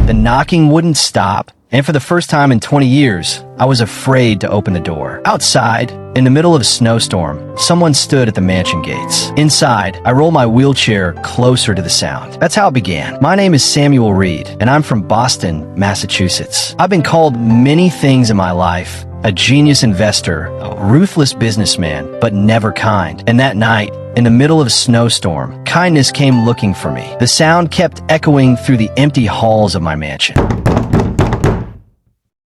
The knocking wouldn't stop, and for the first time in 20 years, I was afraid to open the door. Outside, in the middle of a snowstorm, someone stood at the mansion gates. Inside, I rolled my wheelchair closer to the sound. That's how it began. My name is Samuel Reed, and I'm from Boston, Massachusetts. I've been called many things in my life: a genius investor, a ruthless businessman, but never kind. And that night, in the middle of a snowstorm, kindness came looking for me. The sound kept echoing through the empty halls of my mansion.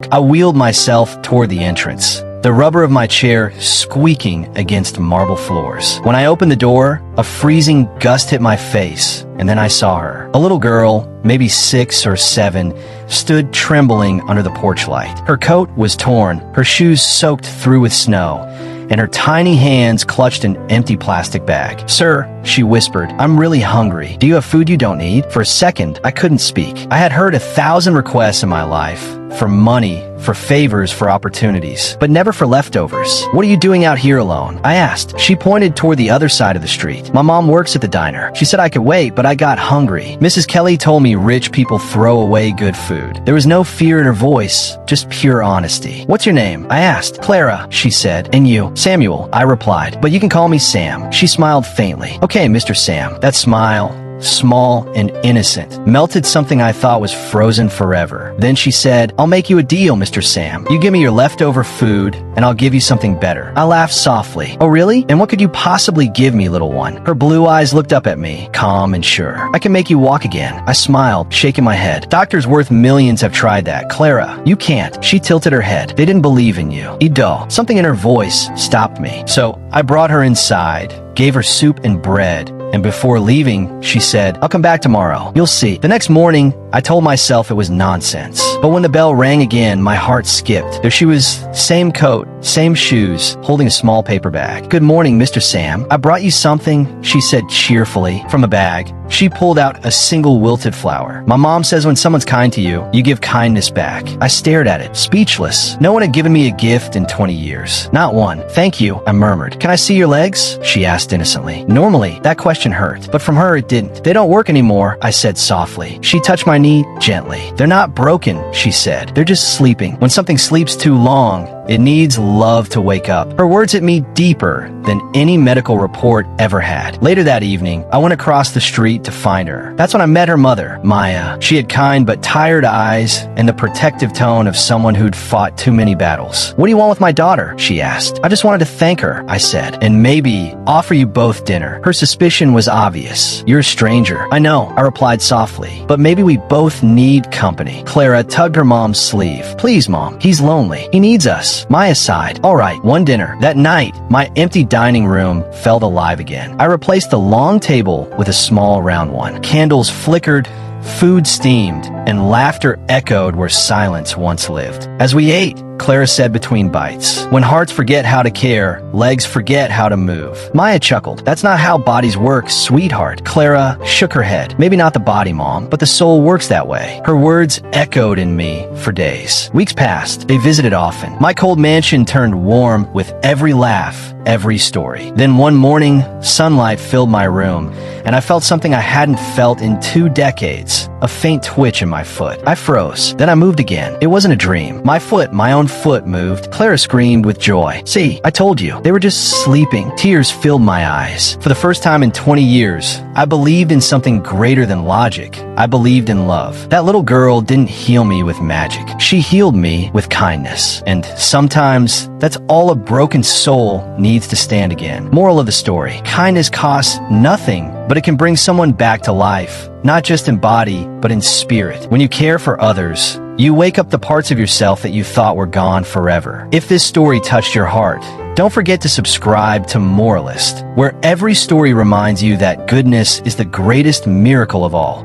I wheeled myself toward the entrance, the rubber of my chair squeaking against marble floors. When I opened the door, a freezing gust hit my face, and then I saw her. A little girl, maybe 6 or 7, stood trembling under the porch light. Her coat was torn, her shoes soaked through with snow, and her tiny hands clutched an empty plastic bag. "Sir," she whispered, "I'm really hungry. Do you have food you don't need?" For a second, I couldn't speak. I had heard 1,000 requests in my life, for money, for favors, for opportunities, but never for leftovers. "What are you doing out here alone?" I asked. She pointed toward the other side of the street. "My mom works at the diner. She said I could wait, but I got hungry." Mrs. Kelly told me rich people throw away good food. There was no fear in her voice, just pure honesty. "What's your name?" I asked. "Clara," she said. "And you?" "Samuel," I replied, "but you can call me Sam." She smiled faintly. "Okay, Mr. Sam." That smile, small and innocent, melted something I thought was frozen forever. Then she said, "I'll make you a deal, Mr. Sam. You give me your leftover food, and I'll give you something better." I laughed softly. "Oh, really? And what could you possibly give me, little one?" Her blue eyes looked up at me, calm and sure. "I can make you walk again." I smiled, shaking my head. "Doctors worth millions have tried that. Clara, you can't." She tilted her head. "They didn't believe in you." Ido. Something in her voice stopped me. So I brought her inside, gave her soup and bread, and before leaving, she said, "I'll come back tomorrow. You'll see." The next morning, I told myself it was nonsense. But when the bell rang again, my heart skipped. There she was, same coat, same shoes, holding a small paper bag. "Good morning, Mr. Sam. I brought you something," she said cheerfully. From a bag, she pulled out a single wilted flower. "My mom says when someone's kind to you, you give kindness back." I stared at it, speechless. No one had given me a gift in 20 years. Not one. "Thank you," I murmured. "Can I see your legs?" she asked innocently. Normally, that question hurt, but from her it didn't. "They don't work anymore," I said softly. She touched my knee gently. "They're not broken," she said. "They're just sleeping. When something sleeps too long, it needs love to wake up." Her words hit me deeper than any medical report ever had. Later that evening, I went across the street to find her. That's when I met her mother, Maya. She had kind but tired eyes and the protective tone of someone who'd fought too many battles. "What do you want with my daughter?" she asked. "I just wanted to thank her," I said, "and maybe offer you both dinner." Her suspicion was obvious. "You're a stranger." "I know," I replied softly, "but maybe we both need company." Clara tugged her mom's sleeve. "Please, Mom, he's lonely. He needs us." Maya sighed. "All right, one dinner." That night, my empty dining room felt alive again. I replaced the long table with a small round one. Candles flickered, food steamed, and laughter echoed where silence once lived. As we ate, Clara said between bites, "When hearts forget how to care, legs forget how to move." Maya chuckled. "That's not how bodies work, sweetheart." Clara shook her head. "Maybe not the body, Mom, but the soul works that way." Her words echoed in me for days. Weeks passed. They visited often. My cold mansion turned warm with every laugh, every story. Then one morning, sunlight filled my room, and I felt something I hadn't felt in 2 decades. A faint twitch in my foot. I froze. Then I moved again. It wasn't a dream. My foot, my own foot, moved. Clara screamed with joy. "See, I told you. They were just sleeping." Tears filled my eyes. For the first time in 20 years, I believed in something greater than logic. I believed in love. That little girl didn't heal me with magic. She healed me with kindness. And sometimes, that's all a broken soul needs to stand again. Moral of the story: kindness costs nothing, but it can bring someone back to life, not just in body, but in spirit. When you care for others, you wake up the parts of yourself that you thought were gone forever. If this story touched your heart, don't forget to subscribe to Moralist, where every story reminds you that goodness is the greatest miracle of all.